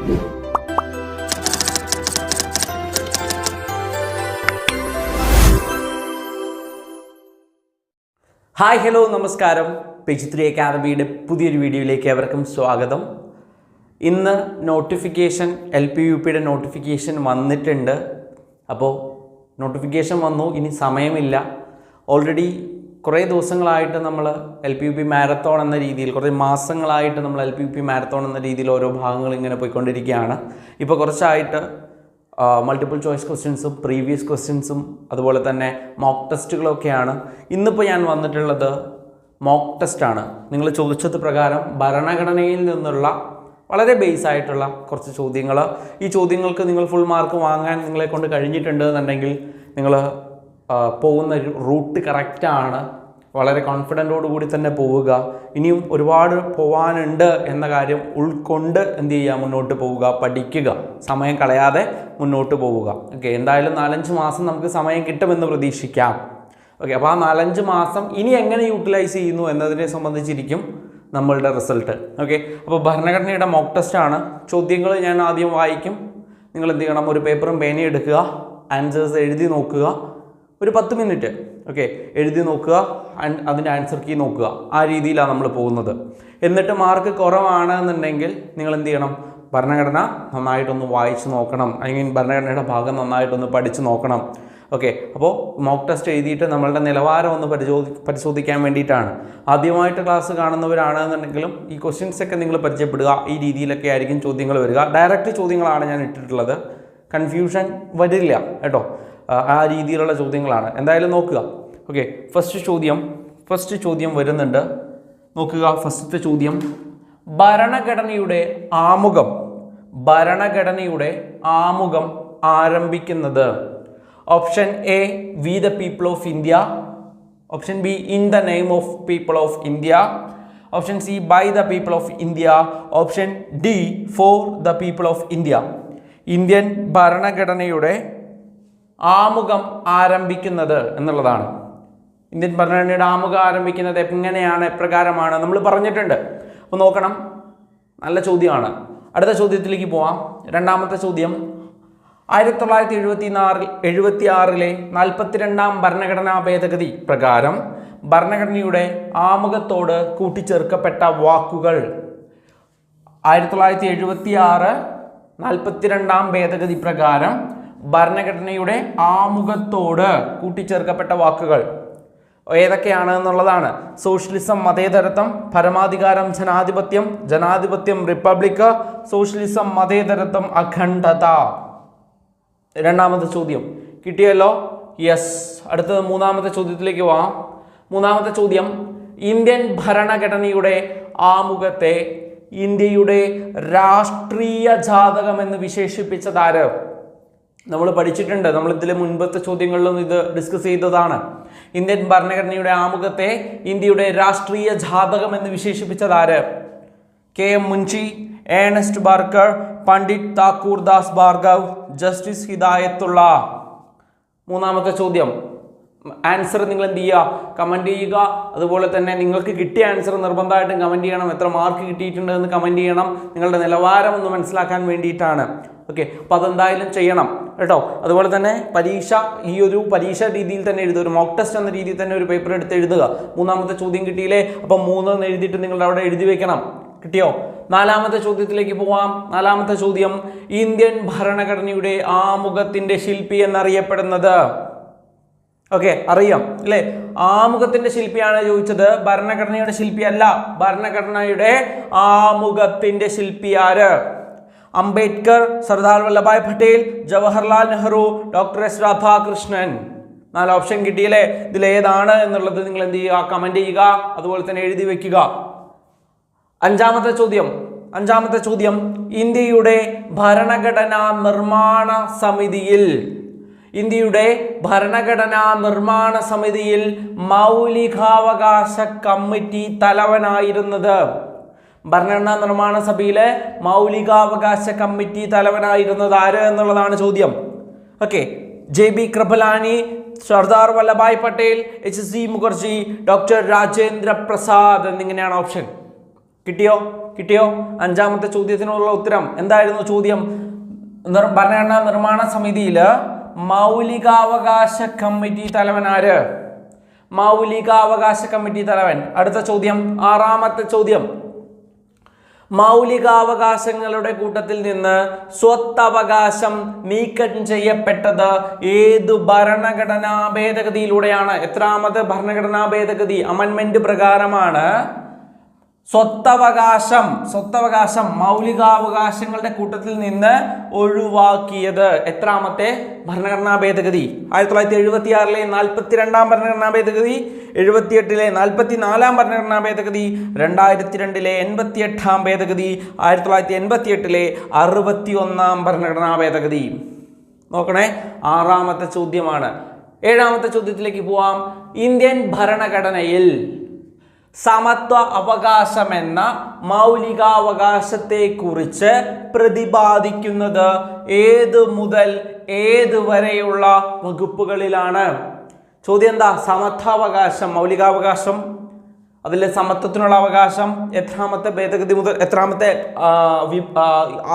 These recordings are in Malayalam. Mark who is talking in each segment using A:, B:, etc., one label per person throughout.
A: ഹായ് ഹലോ നമസ്കാരം. പേജ് 3 അക്കാദമിയുടെ പുതിയൊരു വീഡിയോയിലേക്ക് ഏവർക്കും സ്വാഗതം. ഇന്ന് നോട്ടിഫിക്കേഷൻ LP-UPയുടെ നോട്ടിഫിക്കേഷൻ വന്നിട്ടുണ്ട്. അപ്പോൾ നോട്ടിഫിക്കേഷൻ വന്നു, ഇനി സമയമില്ല. ഓൾറെഡി കുറേ ദിവസങ്ങളായിട്ട് നമ്മൾ LP-UP മാരത്തോൺ എന്ന രീതിയിൽ, കുറേ മാസങ്ങളായിട്ട് നമ്മൾ LP-UP മാരത്തോൺ എന്ന രീതിയിൽ ഓരോ ഭാഗങ്ങൾ ഇങ്ങനെ പോയിക്കൊണ്ടിരിക്കുകയാണ്. ഇപ്പോൾ കുറച്ചായിട്ട് മൾട്ടിപ്പിൾ ചോയ്സ് ക്വസ്റ്റ്യൻസും പ്രീവിയസ് ക്വസ്റ്റ്യൻസും അതുപോലെ തന്നെ മോക്ക് ടെസ്റ്റുകളൊക്കെയാണ്. ഇന്നിപ്പോൾ ഞാൻ വന്നിട്ടുള്ളത് മോക്ക് ടെസ്റ്റാണ്. നിങ്ങൾ ചോദിച്ചത് പ്രകാരം ഭരണഘടനയിൽ നിന്നുള്ള വളരെ ബേസ് ആയിട്ടുള്ള കുറച്ച് ചോദ്യങ്ങൾ. ഈ ചോദ്യങ്ങൾക്ക് നിങ്ങൾ ഫുൾ മാർക്ക് വാങ്ങാൻ നിങ്ങളെ കൊണ്ട് കഴിഞ്ഞിട്ടുണ്ട് എന്നുണ്ടെങ്കിൽ നിങ്ങൾ പോകുന്ന റൂട്ട് കറക്റ്റാണ്. വളരെ കോൺഫിഡൻറ്റോടു കൂടി തന്നെ പോവുക. ഇനിയും ഒരുപാട് പോകാനുണ്ട് എന്ന കാര്യം ഉൾക്കൊണ്ട് എന്ത് ചെയ്യുക, മുന്നോട്ട് പോവുക, പഠിക്കുക, സമയം കളയാതെ മുന്നോട്ട് പോവുക. ഓക്കെ, എന്തായാലും 4-5 മാസം നമുക്ക് സമയം കിട്ടുമെന്ന് പ്രതീക്ഷിക്കാം. ഓക്കെ, അപ്പോൾ ആ 4-5 മാസം ഇനി എങ്ങനെ യൂട്ടിലൈസ് ചെയ്യുന്നു എന്നതിനെ സംബന്ധിച്ചിരിക്കും നമ്മളുടെ റിസൾട്ട്. ഓക്കെ, അപ്പോൾ ഭരണഘടനയുടെ മോക്ക് ടെസ്റ്റാണ്. ചോദ്യങ്ങൾ ഞാൻ ആദ്യം വായിക്കും. നിങ്ങൾ എന്ത് ചെയ്യണം, ഒരു പേപ്പറും പേനയും എടുക്കുക, ആൻസേഴ്സ് എഴുതി നോക്കുക. ഒരു 10 മിനിറ്റ് ഓക്കെ എഴുതി നോക്കുക, അതിൻ്റെ ആൻസർ കീ നോക്കുക. ആ രീതിയിലാണ് നമ്മൾ പോകുന്നത്. എന്നിട്ട് മാർക്ക് കുറവാണ് എന്നുണ്ടെങ്കിൽ നിങ്ങൾ എന്ത് ചെയ്യണം, ഭരണഘടന നന്നായിട്ടൊന്ന് വായിച്ച് നോക്കണം. അല്ലെങ്കിൽ ഭരണഘടനയുടെ ഭാഗം നന്നായിട്ടൊന്ന് പഠിച്ച് നോക്കണം. ഓക്കെ, അപ്പോൾ മോക്ക് ടെസ്റ്റ് എഴുതിയിട്ട് നമ്മളുടെ നിലവാരം ഒന്ന് പരിശോധിക്കാൻ വേണ്ടിയിട്ടാണ്. ആദ്യമായിട്ട് ക്ലാസ് കാണുന്നവരാണെന്നുണ്ടെങ്കിലും ഈ ക്വസ്റ്റ്യൻസൊക്കെ നിങ്ങൾ പരിചയപ്പെടുക. ഈ രീതിയിലൊക്കെ ആയിരിക്കും ചോദ്യങ്ങൾ വരിക. ഡയറക്റ്റ് ചോദ്യങ്ങളാണ് ഞാൻ ഇട്ടിട്ടുള്ളത്. കൺഫ്യൂഷൻ വരില്ല കേട്ടോ. ആ രീതിയിലുള്ള ചോദ്യങ്ങളാണ്. എന്തായാലും നോക്കുക. ഓക്കെ, ഫസ്റ്റ് ചോദ്യം വരുന്നുണ്ട്. നോക്കുക, ഫസ്റ്റത്തെ ചോദ്യം, ഭരണഘടനയുടെ ആമുഖം ആരംഭിക്കുന്നത്. Option A, we the people of India. Option B, in the name of people of India. Option C, by the people of India. Option D, for the people of India. Indian ഭരണഘടനയുടെ ആമുഖം ആരംഭിക്കുന്നത് എന്നുള്ളതാണ്. ഇന്ത്യൻ ഭരണഘടനയുടെ ആമുഖം ആരംഭിക്കുന്നത് എങ്ങനെയാണ്, എപ്രകാരമാണ് നമ്മൾ പറഞ്ഞിട്ടുണ്ട്. അപ്പോൾ നോക്കണം, നല്ല ചോദ്യമാണ്. അടുത്ത ചോദ്യത്തിലേക്ക് പോവാം. രണ്ടാമത്തെ ചോദ്യം, 1976 42ാം ഭരണഘടനാ ഭേദഗതി പ്രകാരം ഭരണഘടനയുടെ ആമുഖത്തോട് കൂട്ടിച്ചേർക്കപ്പെട്ട വാക്കുകൾ. 1976 42ാം ഭേദഗതി പ്രകാരം ഭരണഘടനയുടെ ആമുഖത്തോട് കൂട്ടിച്ചേർക്കപ്പെട്ട വാക്കുകൾ ഏതൊക്കെയാണ് എന്നുള്ളതാണ്. സോഷ്യലിസം, മതേതരത്വം, പരമാധികാരം, ജനാധിപത്യം, ജനാധിപത്യം, റിപ്പബ്ലിക്, സോഷ്യലിസം, മതേതരത്വം, അഖണ്ഡത. രണ്ടാമത്തെ ചോദ്യം കിട്ടിയല്ലോ. യെസ്. അടുത്തത് മൂന്നാമത്തെ ചോദ്യത്തിലേക്ക് പോവാം. മൂന്നാമത്തെ ചോദ്യം, ഇന്ത്യൻ ഭരണഘടനയുടെ ആമുഖത്തെ ഇന്ത്യയുടെ രാഷ്ട്രീയ ജാതകം എന്ന് വിശേഷിപ്പിച്ചതാര്? നമ്മൾ പഠിച്ചിട്ടുണ്ട്. നമ്മൾ ഇതിലെ മുൻപത്തെ ചോദ്യങ്ങളിലും ഇത് ഡിസ്കസ് ചെയ്തതാണ്. ഇന്ത്യൻ ഭരണഘടനയുടെ ആമുഖത്തെ ഇന്ത്യയുടെ രാഷ്ട്രീയ ജാതകം എന്ന് വിശേഷിപ്പിച്ചതാര്? KM Munshi, Ernest Barker, Pandit Thakur Das Bhargava, justice Hidayatullah. മൂന്നാമത്തെ ചോദ്യം ആൻസർ നിങ്ങൾ എന്ത് ചെയ്യുക, കമൻറ്റ് ചെയ്യുക. അതുപോലെ തന്നെ നിങ്ങൾക്ക് കിട്ടിയ ആൻസർ നിർബന്ധമായിട്ടും കമൻറ്റ് ചെയ്യണം. എത്ര മാർക്ക് കിട്ടിയിട്ടുണ്ട് എന്ന് കമൻറ്റ് ചെയ്യണം. നിങ്ങളുടെ നിലവാരം ഒന്ന് മനസ്സിലാക്കാൻ വേണ്ടിയിട്ടാണ്. ഓക്കെ, അപ്പോൾ അതെന്തായാലും ചെയ്യണം കേട്ടോ. അതുപോലെ തന്നെ ഈ ഒരു പരീക്ഷ രീതിയിൽ തന്നെ എഴുതുക. ഒരു മോക്ക് ടെസ്റ്റ് എന്ന രീതിയിൽ തന്നെ ഒരു പേപ്പർ എടുത്ത് എഴുതുക. മൂന്നാമത്തെ ചോദ്യം കിട്ടിയില്ലേ, അപ്പം 3 എഴുതിയിട്ട് നിങ്ങളുടെ അവിടെ എഴുതി വെക്കണം. കിട്ടിയോ? നാലാമത്തെ ചോദ്യത്തിലേക്ക് പോവാം. നാലാമത്തെ ചോദ്യം, ഇന്ത്യൻ ഭരണഘടനയുടെ ആമുഖത്തിൻ്റെ ശില്പി എന്നറിയപ്പെടുന്നത്. ഓക്കെ, അറിയാം അല്ലേ? ആമുഖത്തിന്റെ ശില്പിയാണ് ചോദിച്ചത്, ഭരണഘടനയുടെ ശില്പി അല്ല. ഭരണഘടനയുടെ ആമുഖത്തിന്റെ ശില്പി ആര്? Ambedkar, Sardar Vallabhbhai Patel, Jawaharlal Nehru, doctor S Radhakrishnan. 4 option കിട്ടിയില്ലേ? ഇതിലേതാണ് എന്നുള്ളത് നിങ്ങൾ എന്ത് ചെയ്യുക, കമന്റ് ചെയ്യുക. അതുപോലെ തന്നെ എഴുതി വെക്കുക. അഞ്ചാമത്തെ ചോദ്യം, ഇന്ത്യയുടെ ഭരണഘടനാ നിർമ്മാണ സമിതിയിൽ മൗലികാവകാശ കമ്മിറ്റി തലവനായിരുന്നത്. ഭരണഘടനാ നിർമ്മാണ സഭയിലെ മൗലികാവകാശ കമ്മിറ്റി തലവനായിരുന്നത് ആര് എന്നുള്ളതാണ് ചോദ്യം. Okay, JB Kripalani, Sardar Vallabhbhai Patel, HC Mukherjee, doctor Rajendra Prasad എന്നിങ്ങനെയാണ് ഓപ്ഷൻ. കിട്ടിയോ? അഞ്ചാമത്തെ ചോദ്യത്തിനുള്ള ഉത്തരം എന്തായിരുന്നു? ചോദ്യം ഭരണഘടനാ നിർമ്മാണ സമിതിയിൽ മൗലികാവകാശ കമ്മിറ്റി തലവൻ ആര്? മൗലികാവകാശ കമ്മിറ്റി തലവൻ. അടുത്ത ചോദ്യം, ആറാമത്തെ ചോദ്യം, മൗലികാവകാശങ്ങളുടെ കൂട്ടത്തിൽ നിന്ന് സ്വത്തവകാശം നീക്കം ചെയ്യപ്പെട്ടത് ഏതു ഭരണഘടനാ ഭേദഗതിയിലൂടെയാണ്? എത്രാമത്തെ ഭരണഘടനാ ഭേദഗതി അമെൻമെന്റ് പ്രകാരമാണ് സ്വത്തവകാശം മൗലികാവകാശങ്ങളുടെ കൂട്ടത്തിൽ നിന്ന് ഒഴിവാക്കിയത്? എത്രാമത്തെ ഭരണഘടനാ ഭേദഗതി? 1976 42-ാം ഭരണഘടനാ ഭേദഗതി, 78 44-ാം ഭരണഘടനാ ഭേദഗതി, 2002 88-ാം ഭേദഗതി, 1988 61-ാം ഭരണഘടനാ ഭേദഗതി. നോക്കണേ, ആറാമത്തെ ചോദ്യമാണ്. ഏഴാമത്തെ ചോദ്യത്തിലേക്ക് പോവാം. ഇന്ത്യൻ ഭരണഘടനയിൽ സമത്വ അവകാശമെന്ന മൗലികാവകാശത്തെ കുറിച്ച് പ്രതിപാദിക്കുന്നത് ഏത് മുതൽ ഏത് വരെയുള്ള വകുപ്പുകളിലാണ്? ചോദ്യം എന്താ? സമത്വാവകാശം, മൗലികാവകാശം, അതിലെ സമത്വത്തിനുള്ള അവകാശം എത്രാമത്തെ ഭേദഗതി മുതൽ, എത്രാമത്തെ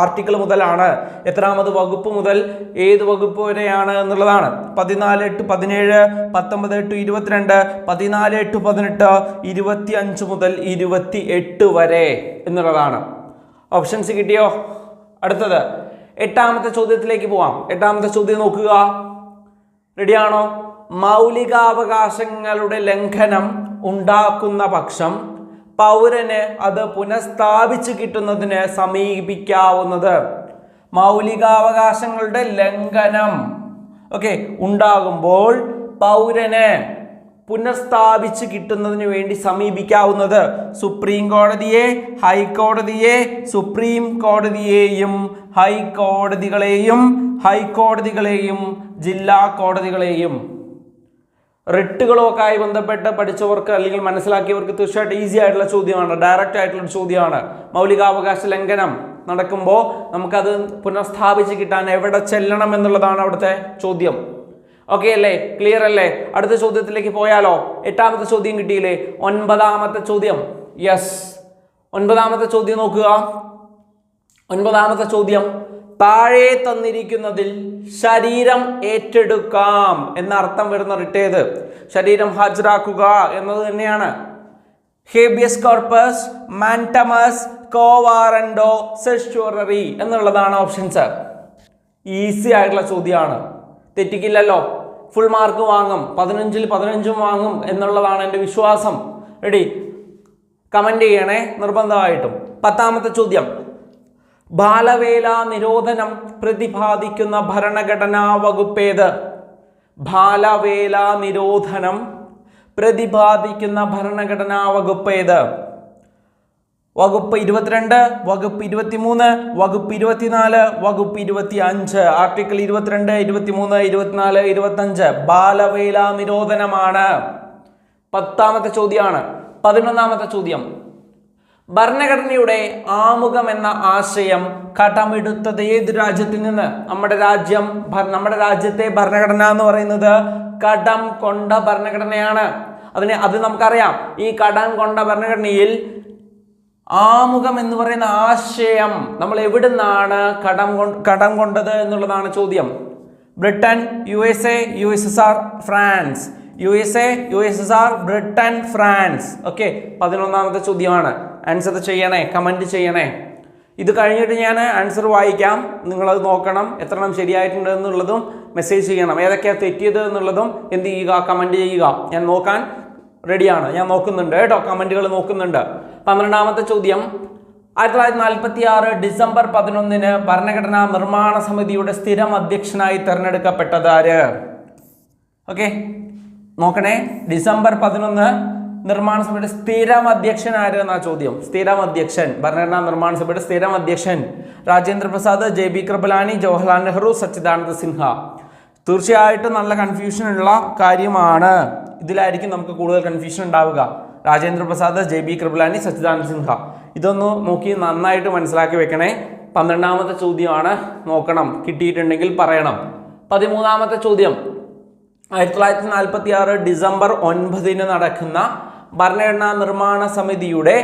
A: ആർട്ടിക്കിൾ മുതലാണ്, എത്രാമത് വകുപ്പ് മുതൽ ഏത് വകുപ്പ് വരെയാണ് എന്നുള്ളതാണ്. 14(8), 17, 19(8), 22, 14(8), 18, 25 മുതൽ 28 വരെ എന്നുള്ളതാണ്. ഓപ്ഷൻസ് കിട്ടിയോ? അടുത്തത് എട്ടാമത്തെ ചോദ്യത്തിലേക്ക് പോവാം. എട്ടാമത്തെ ചോദ്യം നോക്കുക, റെഡിയാണോ? മൗലികാവകാശങ്ങളുടെ ലംഘനം ഉണ്ടാക്കുന്ന പക്ഷം പൗരന് അത് പുനഃസ്ഥാപിച്ചു കിട്ടുന്നതിന് സമീപിക്കാവുന്നത്. മൗലികാവകാശങ്ങളുടെ ലംഘനം ഉണ്ടാകുമ്പോൾ പൗരന് പുനഃസ്ഥാപിച്ചു കിട്ടുന്നതിന് വേണ്ടി സമീപിക്കാവുന്നത് സുപ്രീം കോടതിയെ, ഹൈക്കോടതിയെ, സുപ്രീം കോടതിയെയും ഹൈക്കോടതികളെയും ജില്ലാ കോടതികളെയും. റിട്ടുകളൊക്കെ ആയി ബന്ധപ്പെട്ട് പഠിച്ചവർക്ക് അല്ലെങ്കിൽ മനസ്സിലാക്കിയവർക്ക് തീർച്ചയായിട്ടും ഈസി ആയിട്ടുള്ള ചോദ്യമാണ്, ഡയറക്റ്റ് ആയിട്ടുള്ള ചോദ്യമാണ്. മൗലികാവകാശ ലംഘനം നടക്കുമ്പോൾ നമുക്കത് പുനഃസ്ഥാപിച്ച് കിട്ടാൻ എവിടെ ചെല്ലണം എന്നുള്ളതാണ് അവിടുത്തെ ചോദ്യം. ഓക്കെ അല്ലേ? ക്ലിയർ അല്ലേ? അടുത്ത ചോദ്യത്തിലേക്ക് പോയാലോ? എട്ടാമത്തെ ചോദ്യം കിട്ടിയില്ലേ? ഒൻപതാമത്തെ ചോദ്യം. യെസ്, ഒൻപതാമത്തെ ചോദ്യം നോക്കുക. ഒൻപതാമത്തെ ചോദ്യം, താഴെ തന്നിരിക്കുന്നതിൽ ശരീരം ഏറ്റെടുക്കാം എന്ന അർത്ഥം വരുന്ന റിട്ട് ഏത്? ശരീരം ഹാജരാക്കുക എന്നത് തന്നെയാണ്. ഹേബിയസ് കോർപ്പസ്, മാൻഡമസ്, കോവാറൻഡോ, സെഷ്വററി എന്നുള്ളതാണ് ഓപ്ഷൻസ്. ഈസി ആയിട്ടുള്ള ചോദ്യമാണ്, തെറ്റിക്കില്ലല്ലോ. ഫുൾ മാർക്ക് വാങ്ങും, 15-ൽ 15 വാങ്ങും എന്നുള്ളതാണ് എൻ്റെ വിശ്വാസം. റെഡി? കമന്റ് ചെയ്യണേ നിർബന്ധമായിട്ടും. പത്താമത്തെ ചോദ്യം, ബാലവേല നിരോധനം പ്രതിപാദിക്കുന്ന ഭരണഘടനാ വകുപ്പേത്? ബാലവേല നിരോധനം പ്രതിപാദിക്കുന്ന ഭരണഘടനാ വകുപ്പേത്? വകുപ്പ് 22, വകുപ്പ് 23, വകുപ്പ് 24, വകുപ്പ് 25. ആർട്ടിക്കിൾ 22, 23, 24, 25 ബാലവേല നിരോധനമാണ്. പത്താമത്തെ ചോദ്യമാണ്. 11ാമത്തെ ചോദ്യം, ഭരണഘടനയുടെ ആമുഖം എന്ന ആശയം കടമെടുത്തത് ഏത് രാജ്യത്തിൽ നിന്ന്? നമ്മുടെ രാജ്യത്തെ ഭരണഘടന എന്ന് പറയുന്നത് കടം കൊണ്ട ഭരണഘടനയാണ്. അത് നമുക്കറിയാം. ഈ കടം കൊണ്ട ഭരണഘടനയിൽ ആമുഖം എന്ന് പറയുന്ന ആശയം നമ്മൾ എവിടുന്നാണ് കടം കൊണ്ടത് എന്നുള്ളതാണ് ചോദ്യം. Britain, USA, USSR, France. USA, USSR, Britain, France. Okay, 11ാമത്തെ ചോദ്യമാണ്. ആൻസർ ചെയ്യണേ, കമന്റ് ചെയ്യണേ. ഇത് കഴിഞ്ഞിട്ട് ഞാൻ ആൻസർ വായിക്കാം, നിങ്ങളത് നോക്കണം. എത്രണ്ണം ശരിയായിട്ടുണ്ട് എന്നുള്ളതും മെസ്സേജ് ചെയ്യണം. ഏതൊക്കെയാണ് തെറ്റിയത് എന്നുള്ളതും എന്ത് ചെയ്യുക? കമന്റ് ചെയ്യുക. ഞാൻ നോക്കാൻ റെഡിയാണ്, ഞാൻ നോക്കുന്നുണ്ട് കേട്ടോ, കമന്റുകൾ നോക്കുന്നുണ്ട്. 12ാമത്തെ ചോദ്യം, 1946 ഡിസംബർ 11 ഭരണഘടനാ നിർമ്മാണ സമിതിയുടെ സ്ഥിരം അധ്യക്ഷനായി തെരഞ്ഞെടുക്കപ്പെട്ടത് ആര്? ഓക്കെ, നോക്കണേ. ഡിസംബർ 11 നിർമ്മാണ സഭയുടെ സ്ഥിരം അധ്യക്ഷൻ ആര് എന്നാ ചോദ്യം. സ്ഥിരം അധ്യക്ഷൻ, ഭരണഘടനാ നിർമ്മാണ സഭയുടെ സ്ഥിരം അധ്യക്ഷൻ രാജേന്ദ്ര പ്രസാദ്, JB കൃപലാനി, ജവഹർലാൽ നെഹ്റു, സച്ചിദാനന്ദ സിൻഹ. തീർച്ചയായിട്ടും നല്ല കൺഫ്യൂഷൻ ഉള്ള കാര്യമാണ്. ഇതിലായിരിക്കും നമുക്ക് കൂടുതൽ കൺഫ്യൂഷൻ ഉണ്ടാവുക. രാജേന്ദ്ര പ്രസാദ്, JB കൃപലാനി, സച്ചിദാനന്ദ സിൻഹ. ഇതൊന്ന് നോക്കി നന്നായിട്ട് മനസ്സിലാക്കി വെക്കണേ. 12ാമത്തെ ചോദ്യമാണ്, നോക്കണം, കിട്ടിയിട്ടുണ്ടെങ്കിൽ പറയണം. 13ാമത്തെ ചോദ്യം, 1946 ഡിസംബർ 9 നടക്കുന്ന ഭരണഘടനാ നിർമ്മാണ സമിതിയുടെ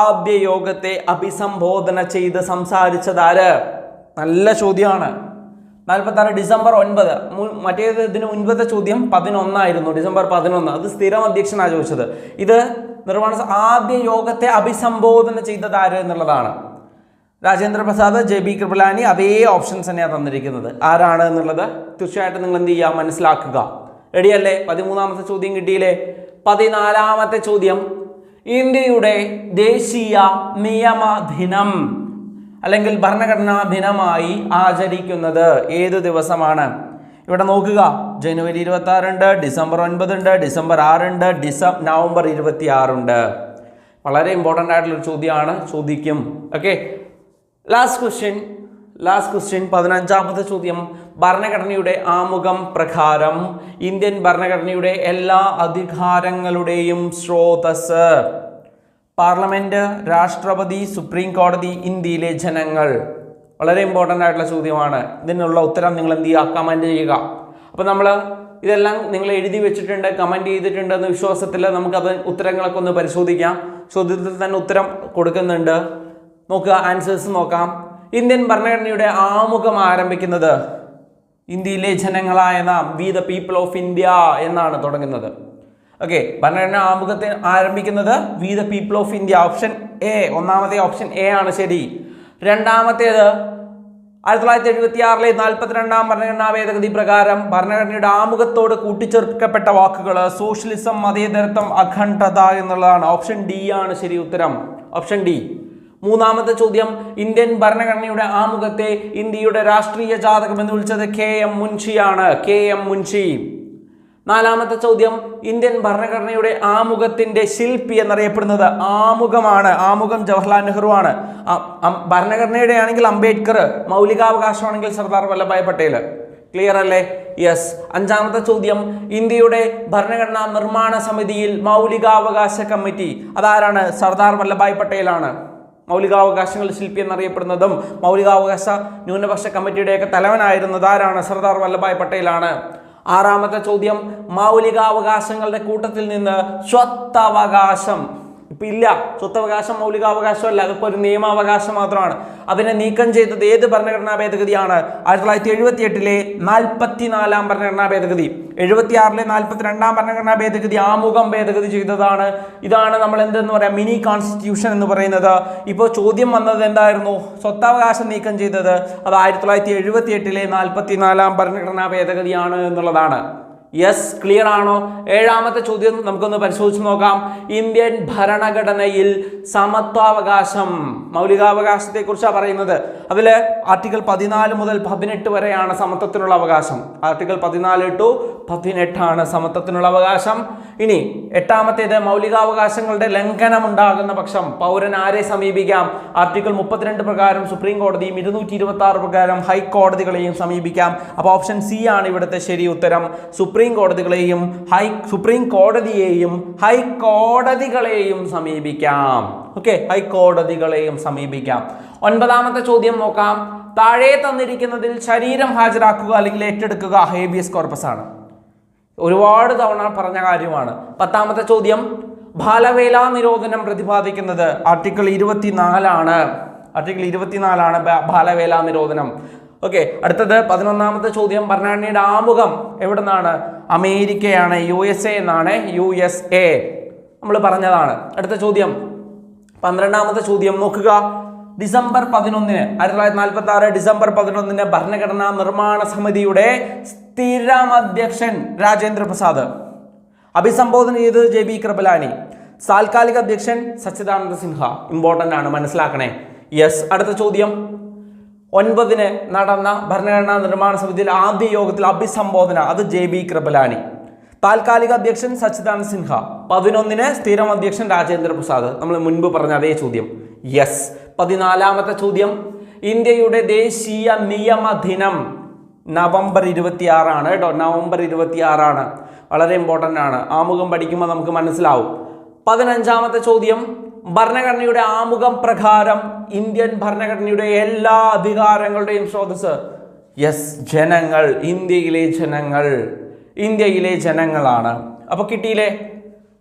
A: ആദ്യ യോഗത്തെ അഭിസംബോധന ചെയ്ത് സംസാരിച്ചതാര്? നല്ല ചോദ്യമാണ്. 46 ഡിസംബർ 9. മറ്റേത് ഇതിന് മുൻപത്തെ ചോദ്യം 11 ഡിസംബർ 11. അത് സ്ഥിരം അധ്യക്ഷനാണ് ചോദിച്ചത്. ഇത് നിർമ്മാണ ആദ്യ യോഗത്തെ അഭിസംബോധന ചെയ്തതാര് എന്നുള്ളതാണ്. രാജേന്ദ്ര പ്രസാദ്, JB കൃപലാനി, അതേ ഓപ്ഷൻസ് തന്നെയാണ് തന്നിരിക്കുന്നത്. ആരാണ് എന്നുള്ളത് തീർച്ചയായിട്ടും നിങ്ങൾ എന്ത് ചെയ്യുക, മനസ്സിലാക്കുക. റെഡിയല്ലേ? 13ാമത്തെ ചോദ്യം കിട്ടിയില്ലേ? 14ാമത്തെ ചോദ്യം, ഇന്ത്യയുടെ ദേശീയ നിയമ ദിനം അല്ലെങ്കിൽ ഭരണഘടനാ ദിനമായി ആചരിക്കുന്നത് ഏത് ദിവസമാണ്? ഇവിടെ നോക്കുക, ജനുവരി 26 ഉണ്ട്, ഡിസംബർ 9 ഉണ്ട്, ഡിസംബർ 6 ഉണ്ട്, നവംബർ 26 ഉണ്ട്. വളരെ ഇമ്പോർട്ടൻ്റ് ആയിട്ടുള്ളൊരു ചോദ്യമാണ്, ചോദിക്കും. ഓക്കെ, ലാസ്റ്റ് ക്വസ്റ്റ്യൻ 15ാമത്തെ ചോദ്യം, ഭരണഘടനയുടെ ആമുഖം പ്രകാരം ഇന്ത്യൻ ഭരണഘടനയുടെ എല്ലാ അധികാരങ്ങളുടെയും സ്രോതസ് പാർലമെന്റ്, രാഷ്ട്രപതി, സുപ്രീം കോടതി, ഇന്ത്യയിലെ ജനങ്ങൾ. വളരെ ഇമ്പോർട്ടൻ്റ് ആയിട്ടുള്ള ചോദ്യമാണ്. ഇതിനുള്ള ഉത്തരം നിങ്ങൾ എന്ത് ചെയ്യുക, കമൻറ്റ് ചെയ്യുക. അപ്പോൾ നമ്മൾ ഇതെല്ലാം നിങ്ങൾ എഴുതി വെച്ചിട്ടുണ്ട്, കമൻറ്റ് ചെയ്തിട്ടുണ്ട് എന്ന വിശ്വാസത്തിൽ നമുക്കത് ഉത്തരങ്ങളൊക്കെ ഒന്ന് പരിശോധിക്കാം. ചോദ്യത്തിൽ തന്നെ ഉത്തരം കൊടുക്കുന്നുണ്ട്, നോക്കുക, ആൻസേഴ്സ് നോക്കാം. ഇന്ത്യൻ ഭരണഘടനയുടെ ആമുഖം ആരംഭിക്കുന്നത് ഇന്ത്യയിലെ ജനങ്ങളായ നാം, V the people of India എന്നാണ് തുടങ്ങുന്നത്. ഓക്കെ, ഭരണഘടന ആമുഖത്തെ ആരംഭിക്കുന്നത് V the people of India. Option A, ഒന്നാമത്തെ ഓപ്ഷൻ എ ആണ് ശരി. രണ്ടാമത്തേത് 1976 42ാം ഭരണഘടനാ ഭേദഗതി പ്രകാരം ഭരണഘടനയുടെ ആമുഖത്തോട് കൂട്ടിച്ചേർക്കപ്പെട്ട വാക്കുകൾ സോഷ്യലിസം, മതേതരത്വം, അഖണ്ഡത എന്നുള്ളതാണ്. ഓപ്ഷൻ ഡി ആണ് ശരി ഉത്തരം, ഓപ്ഷൻ ഡി. മൂന്നാമത്തെ ചോദ്യം, ഇന്ത്യൻ ഭരണഘടനയുടെ ആമുഖത്തെ ഇന്ത്യയുടെ രാഷ്ട്രീയ ജാതകം എന്ന് വിളിച്ചത് KM മുൻഷിയാണ്, KM മുൻഷി. നാലാമത്തെ ചോദ്യം, ഇന്ത്യൻ ഭരണഘടനയുടെ ആമുഖത്തിന്റെ ശില്പി എന്നറിയപ്പെടുന്നത് ആമുഖമാണ്, ആമുഖം ജവഹർലാൽ നെഹ്റു ആണ്. ഭരണഘടനയുടെ ആണെങ്കിൽ അംബേദ്കർ, മൗലികാവകാശമാണെങ്കിൽ സർദാർ വല്ലഭായ് പട്ടേൽ. ക്ലിയർ അല്ലേ? യെസ്. അഞ്ചാമത്തെ ചോദ്യം, ഇന്ത്യയുടെ ഭരണഘടനാ നിർമ്മാണ സമിതിയിൽ മൗലികാവകാശ കമ്മിറ്റി അതാരാണ്? സർദാർ വല്ലഭായ് പട്ടേലാണ്. മൗലികാവകാശങ്ങളുടെ ശില്പി എന്നറിയപ്പെടുന്നതും മൗലികാവകാശ ന്യൂനപക്ഷ കമ്മിറ്റിയുടെയൊക്കെ തലവനായിരുന്നത് ആരാണ്? സർദാർ വല്ലഭായ് പട്ടേലാണ്. ആറാമത്തെ ചോദ്യം, മൗലികാവകാശങ്ങളുടെ കൂട്ടത്തിൽ നിന്ന് സ്വത്തവകാശം ഇപ്പം ഇല്ല. സ്വത്തവകാശം മൗലികാവകാശമല്ല, അതിപ്പോൾ ഒരു നിയമാവകാശം മാത്രമാണ്. അതിനെ നീക്കം ചെയ്തത് ഏത് ഭരണഘടനാ ഭേദഗതിയാണ്? 1978 44ാം ഭരണഘടനാ ഭേദഗതി. 76 42ാം ഭരണഘടനാ ഭേദഗതി ആമുഖം ഭേദഗതി ചെയ്തതാണ്. ഇതാണ് നമ്മൾ എന്തെന്ന് പറയാം, മിനി കോൺസ്റ്റിറ്റ്യൂഷൻ എന്ന് പറയുന്നത്. ഇപ്പോൾ ചോദ്യം വന്നത് എന്തായിരുന്നു? സ്വത്തവകാശം നീക്കം ചെയ്തത് അത് 1978 44ാം ഭരണഘടനാ ഭേദഗതിയാണ് എന്നുള്ളതാണ്. യെസ്, ക്ലിയർ ആണോ? ഏഴാമത്തെ ചോദ്യം നമുക്കൊന്ന് പരിശോധിച്ച് നോക്കാം. ഇന്ത്യൻ ഭരണഘടനയിൽ സമത്വാവകാശം, മൗലികാവകാശത്തെ കുറിച്ചാണ് പറയുന്നത്. അതിൽ ആർട്ടിക്കിൾ 14 മുതൽ 18 വരെയാണ് സമത്വത്തിനുള്ള അവകാശം. ആർട്ടിക്കിൾ 14 to 18 ആണ് സമത്വത്തിനുള്ള അവകാശം. ഇനി എട്ടാമത്തേത്, മൗലികാവകാശങ്ങളുടെ ലംഘനം ഉണ്ടാകുന്ന പക്ഷം പൗരൻ ആരെ സമീപിക്കാം? ആർട്ടിക്കിൾ 32 പ്രകാരം സുപ്രീം കോടതിയും 226 പ്രകാരം ഹൈക്കോടതികളെയും സമീപിക്കാം. അപ്പോൾ ഓപ്ഷൻ സി ആണ് ഇവിടുത്തെ ശരി ഉത്തരം. സുപ്രീം കോടതികളെയും ഹൈക്കോടതികളെയും സമീപിക്കാം. ഓക്കെ, ഹൈക്കോടതികളെയും സമീപിക്കാം. ഒൻപതാമത്തെ ചോദ്യം നോക്കാം. താഴെ തന്നിരിക്കുന്നതിൽ ശരീരം ഹാജരാക്കുക അല്ലെങ്കിൽ ഏറ്റെടുക്കുക ഹേബിയസ് കോർപ്പസ് ആണ്. ഒരുപാട് തവണ പറഞ്ഞ കാര്യമാണ്. പത്താമത്തെ ചോദ്യം, ബാലവേല നിരോധനം പ്രതിപാദിക്കുന്നത് ആർട്ടിക്കിൾ 24 ആണ്. ആർട്ടിക്കിൾ 24 ആണ് ബാലവേല നിരോധനം. ഓക്കെ, അടുത്തത് 11ാമത്തെ ചോദ്യം, ഭരണഘടനയുടെ ആമുഖം എവിടെ നിന്നാണ്? അമേരിക്കയാണ്, USA എന്നാണ്, USA നമ്മൾ പറഞ്ഞതാണ്. അടുത്ത ചോദ്യം 12ാമത്തെ ചോദ്യം നോക്കുക. ഡിസംബർ 11 1946 ഡിസംബർ 11 ഭരണഘടനാ നിർമ്മാണ സമിതിയുടെ സ്ഥിരം അധ്യക്ഷൻ രാജേന്ദ്ര പ്രസാദ്, അഭിസംബോധന ചെയ്തത് JB കൃപലാനി, താൽക്കാലിക അധ്യക്ഷൻ സച്ചിദാനന്ദ സിൻഹ. ഇമ്പോർട്ടൻ്റ് ആണ്, മനസ്സിലാക്കണേ. യെസ്. അടുത്ത ചോദ്യം, 9 നടന്ന ഭരണഘടനാ നിർമ്മാണ സമിതിയിൽ ആദ്യ യോഗത്തിൽ അഭിസംബോധന അത് JB കൃപലാനി, താൽക്കാലിക അധ്യക്ഷൻ സച്ചിദാനന്ദ സിൻഹ, 11 സ്ഥിരം അധ്യക്ഷൻ രാജേന്ദ്ര പ്രസാദ്. നമ്മൾ മുൻപ് പറഞ്ഞ അതേ ചോദ്യം. യെസ്. 14ാമത്തെ ചോദ്യം, ഇന്ത്യയുടെ ദേശീയ നിയമ ദിനം നവംബർ 26 ആണ് കേട്ടോ, നവംബർ 26 ആണ്. വളരെ ഇമ്പോർട്ടൻ്റ് ആണ്, ആമുഖം പഠിക്കുമ്പോൾ നമുക്ക് മനസ്സിലാവും. 15ാമത്തെ ചോദ്യം, ഭരണഘടനയുടെ ആമുഖം പ്രകാരം ഇന്ത്യൻ ഭരണഘടനയുടെ എല്ലാ അധികാരങ്ങളുടെയും സ്രോതസ് യെസ് ജനങ്ങൾ, ഇന്ത്യയിലെ ജനങ്ങളാണ്. അപ്പോൾ കിട്ടിയില്ലേ?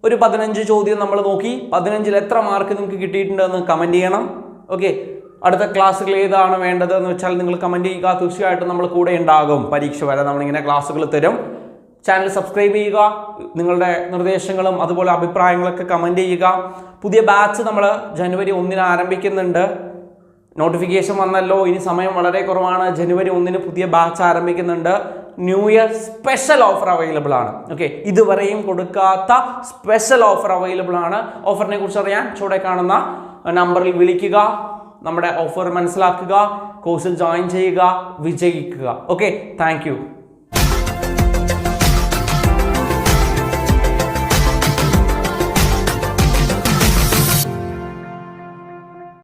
A: ഒരു 15 ചോദ്യം നമ്മൾ നോക്കി. 15-ൽ എത്ര മാർക്ക് നിങ്ങൾക്ക് കിട്ടിയിട്ടുണ്ടെന്ന് കമൻറ്റ് ചെയ്യണം. ഓക്കെ, അടുത്ത ക്ലാസ്സുകൾ ഏതാണ് വേണ്ടതെന്ന് വെച്ചാൽ നിങ്ങൾ കമൻറ്റ് ചെയ്യുക. തീർച്ചയായിട്ടും നമ്മൾ കൂടെ ഉണ്ടാകും. പരീക്ഷ വരെ നമ്മളിങ്ങനെ ക്ലാസ്സുകൾ തരും. ചാനൽ സബ്സ്ക്രൈബ് ചെയ്യുക. നിങ്ങളുടെ നിർദ്ദേശങ്ങളും അതുപോലെ അഭിപ്രായങ്ങളൊക്കെ കമൻറ്റ് ചെയ്യുക. പുതിയ ബാച്ച് നമ്മൾ ജനുവരി 1-ന് ആരംഭിക്കുന്നുണ്ട്. നോട്ടിഫിക്കേഷൻ വന്നല്ലോ, ഇനി സമയം വളരെ കുറവാണ്. ജനുവരി 1-ന് പുതിയ ബാച്ച് ആരംഭിക്കുന്നുണ്ട്. New year special offer available ആണ്. ഓക്കെ, ഇതുവരെയും കൊടുക്കാത്ത സ്പെഷ്യൽ ഓഫർ അവൈലബിൾ ആണ്. ഓഫറിനെ കുറിച്ച് അറിയാൻ ചുവടെ കാണുന്ന നമ്പറിൽ വിളിക്കുക. നമ്മുടെ ഓഫർ മനസ്സിലാക്കുക, കോഴ്സിൽ ജോയിൻ ചെയ്യുക, വിജയിക്കുക. Okay, thank U.